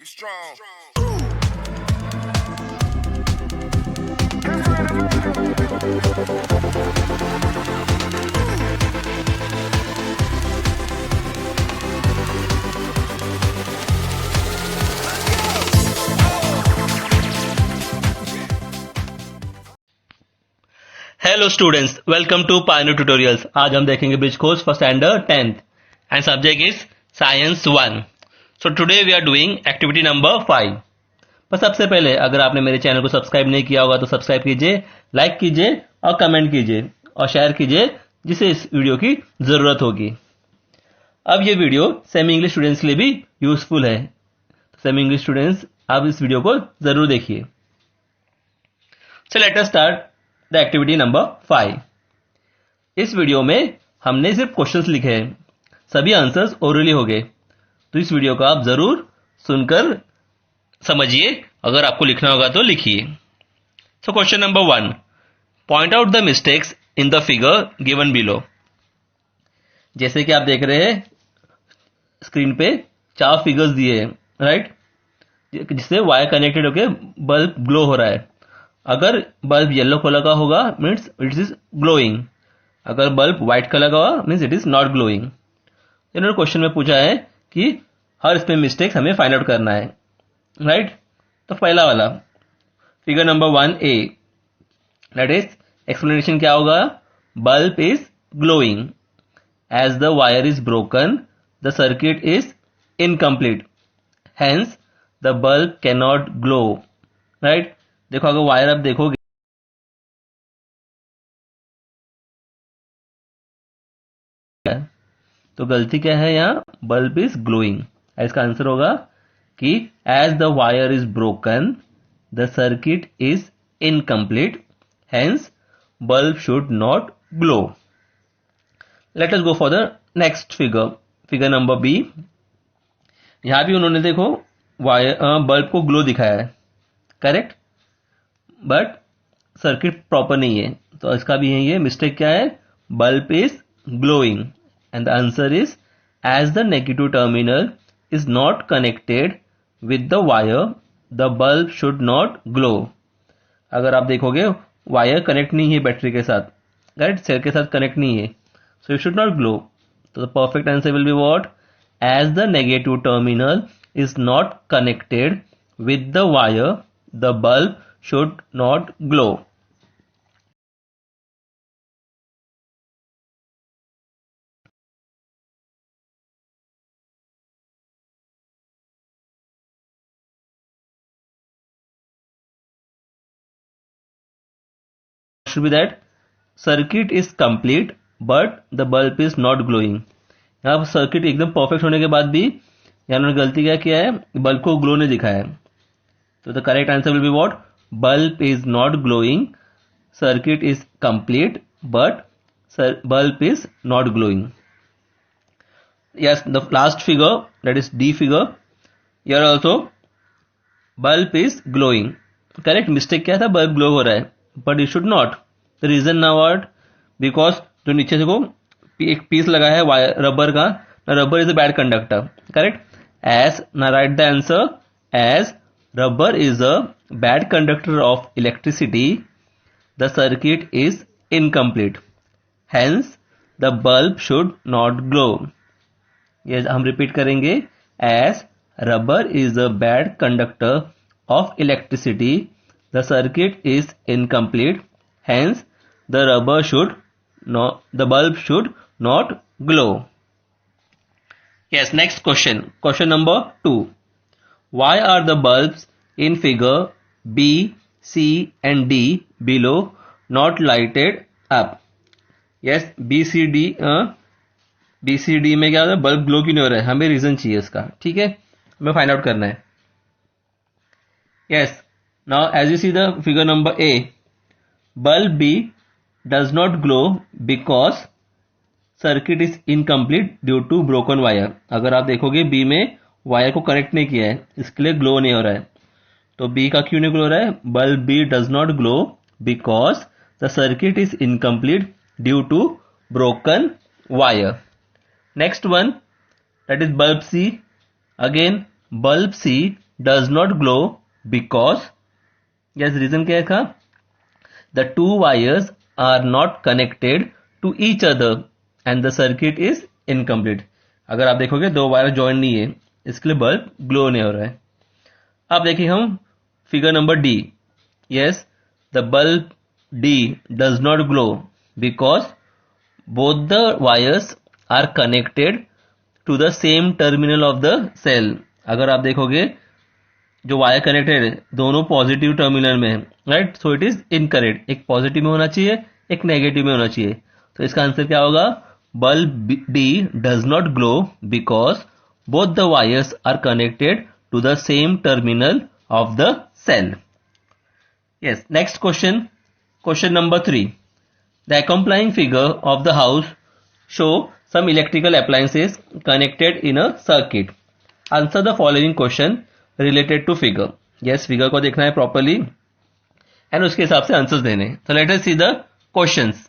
Be strong. Hello students, welcome to pioneer tutorials. आज हम देखेंगे bridge course for standard 10th and subject is science 1। So today we are doing activity number 5। पर सबसे पहले अगर आपने मेरे चैनल को सब्सक्राइब नहीं किया होगा तो सब्सक्राइब कीजिए, लाइक कीजिए और कमेंट कीजिए और शेयर कीजिए जिसे इस वीडियो की जरूरत होगी। अब ये वीडियो सेमी इंग्लिश स्टूडेंट्स के लिए भी यूजफुल है। सेमी इंग्लिश स्टूडेंट्स आप इस वीडियो को जरूर देखिए। So let us start the activity number 5। इस वीडियो में हमने सिर्फ क्वेश्चंस लिखे हैं, सभी आंसर्स ओरली हो गए। तो इस वीडियो को आप जरूर सुनकर समझिए, अगर आपको लिखना होगा तो लिखिए। So question number 1, point out the mistakes in the figure given below. जैसे कि आप देख रहे हैं स्क्रीन पे 4 फिगर्स दिए हैं, राइट, जिससे वायर कनेक्टेड होकर बल्ब ग्लो हो रहा है। अगर बल्ब येलो कलर का होगा मीन्स इट इज ग्लोइंग, अगर बल्ब व्हाइट कलर का होगा means it is not glowing. इन्होंने क्वेश्चन में पूछा है कि हर इसमें मिस्टेक्स हमें फाइंड आउट करना है, राइट। तो पहला वाला figure number 1A, that is explanation क्या होगा, bulb is glowing as the wire is broken, the circuit is incomplete, hence the bulb can not glow, right. देखो अगर वायर आप देखोगे तो गलती क्या है यहाँ, बल्ब इज ग्लोइंग। इसका आंसर होगा कि as the wire is broken the circuit is incomplete, hence bulb should not glow. Let us go for the next figure, figure number B. यहां भी उन्होंने देखो वायर बल्ब को ग्लो दिखाया है, करेक्ट, बट सर्किट प्रॉपर नहीं है। तो इसका भी यही है, मिस्टेक क्या है, bulb is glowing and the answer is as the negative terminal is not connected with the wire the bulb should not glow. अगर आप देखोगे वायर कनेक्ट नहीं है बैटरी के साथ, राइट, सेल के साथ कनेक्ट नहीं है, so it should not glow. तो the perfect answer will be what, as the negative terminal is not connected with the wire the bulb should not glow. Should be that circuit is complete but the bulb is not glowing. यहाँ पर circuit एकदम perfect होने के बाद भी यहाँ उन्होंने गलती क्या किया है, बल्ब को ग्लो नहीं दिखाया है। तो the correct answer will be what, bulb is not glowing, circuit is complete but bulb is not glowing. Yes, the last figure, that is D figure. Here also bulb is glowing. Correct, mistake क्या था, bulb glow हो रहा है, but it should not. The reason now what? Because जो नीचे से को एक पीस लगा है वायर रबर का, rubber is a bad conductor, correct. As now write the answer as rubber is a bad conductor of electricity. The circuit is incomplete. Hence the bulb should not glow. ये हम repeat करेंगे, as rubber is a bad conductor of electricity, the circuit is incomplete, hence the rubber should not, the bulb should not glow. Yes, next question, question number 2, why are the bulbs in figure B C and D below not lighted up. Yes, BCD में क्या होता है, bulb glow क्यों नहीं हो रहा है, हमें रीजन चाहिए इसका, ठीक है, हमें फाइंड आउट करना है। Yes, now as you see the figure number A, bulb B does not glow because circuit is incomplete due to broken wire. अगर आप देखोगे बी में वायर को कनेक्ट नहीं किया है, इसके लिए ग्लो नहीं हो रहा है। तो बी का क्यों नहीं ग्लो हो रहा है, bulb B does not glow because the circuit is incomplete due to broken wire. Next one, that is bulb C. Again, bulb C does not glow because, yes, reason क्या था? The two wires are not connected to each other and the circuit is incomplete. अगर आप देखोगे दो wire join नहीं है, इसके लिए बल्ब ग्लो नहीं हो रहा है. अब देखिए हम figure number D. Yes, the bulb D does not glow because both the wires are connected to the same terminal of the cell. अगर आप देखोगे जो वायर कनेक्टेड है दोनों पॉजिटिव टर्मिनल में है, right. So it is incorrect. एक positive में होना चाहिए, एक नेगेटिव में होना चाहिए. तो इसका आंसर क्या होगा? Bulb D does not glow because both the wires are connected to the same terminal of the cell. Yes, next question. Question number 3. The accompanying figure of the house show some electrical appliances connected in a circuit. Answer the following question related to figure. Yes, figure को देखना है properly and उसके हिसाब से answers देने. So let us see the questions.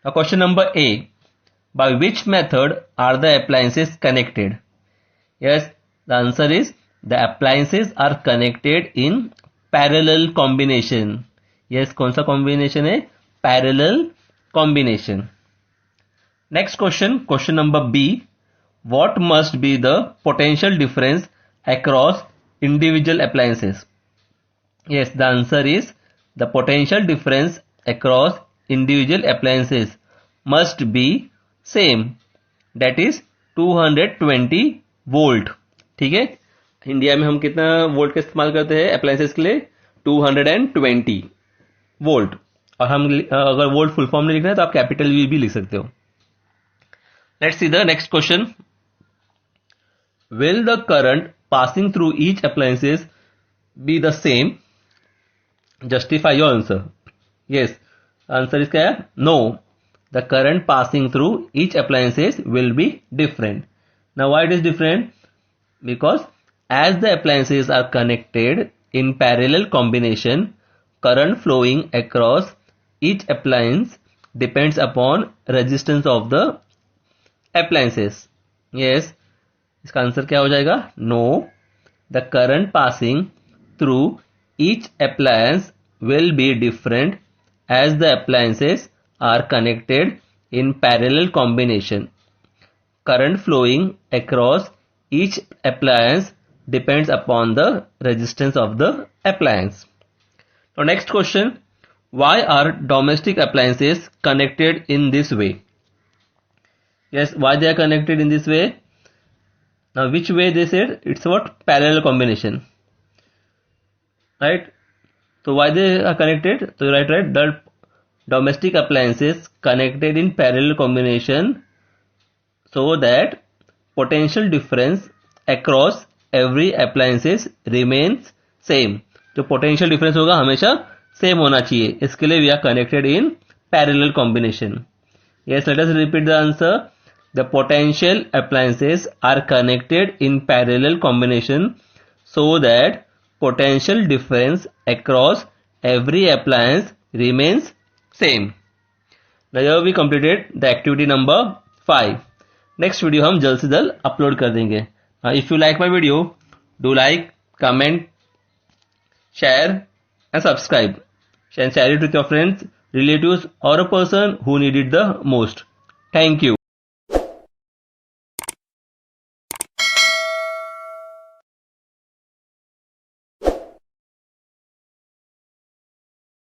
Now question number A. By which method are the appliances connected? Yes, the answer is the appliances are connected in parallel combination. Yes, कौन सा combination है? Parallel combination. Next question, question number B. What must be the potential difference across individual appliances? Yes, the answer is the potential difference across individual appliances must be same. That is 220 volt. ठीक है, India में हम कितना volt का इस्तेमाल करते हैं appliances के लिए? 220 वोल्ट. और हम अगर वोल्ट फुल फॉर्म में लिखना है तो आप कैपिटल वी भी लिख सकते हो. Let's see the next question. Will the current passing through each appliances be the same? Justify your answer. Yes, answer is क्या है? No, the current passing through each appliances will be different. Now why it is different? Because as the appliances are connected in parallel combination, current flowing across each appliance depends upon resistance of the appliances. Yes, इसका answer क्या हो जाएगा? No, the current passing through each appliance will be different as the appliances are connected in parallel combination. Current flowing across each appliance depends upon the resistance of the appliance. Now next question. Why are domestic appliances connected in this way? Yes, why they are connected in this way? Now which way they said? It's what? Parallel combination, right? So why they are connected? So right, the domestic appliances connected in parallel combination so that potential difference across every appliances remains same. जो potential difference होगा हमेशा same होना चाहिए, इसके लिए we are connected in parallel combination. Yes, let us repeat the answer. The potential appliances are connected in parallel combination so that potential difference across every appliance remains same. Now we completed the activity number 5. Next video हम जल्द से जल्द upload कर देंगे. If you like my video, do like, comment, share and subscribe, and share it with your friends, relatives or a person who need it the most. Thank you.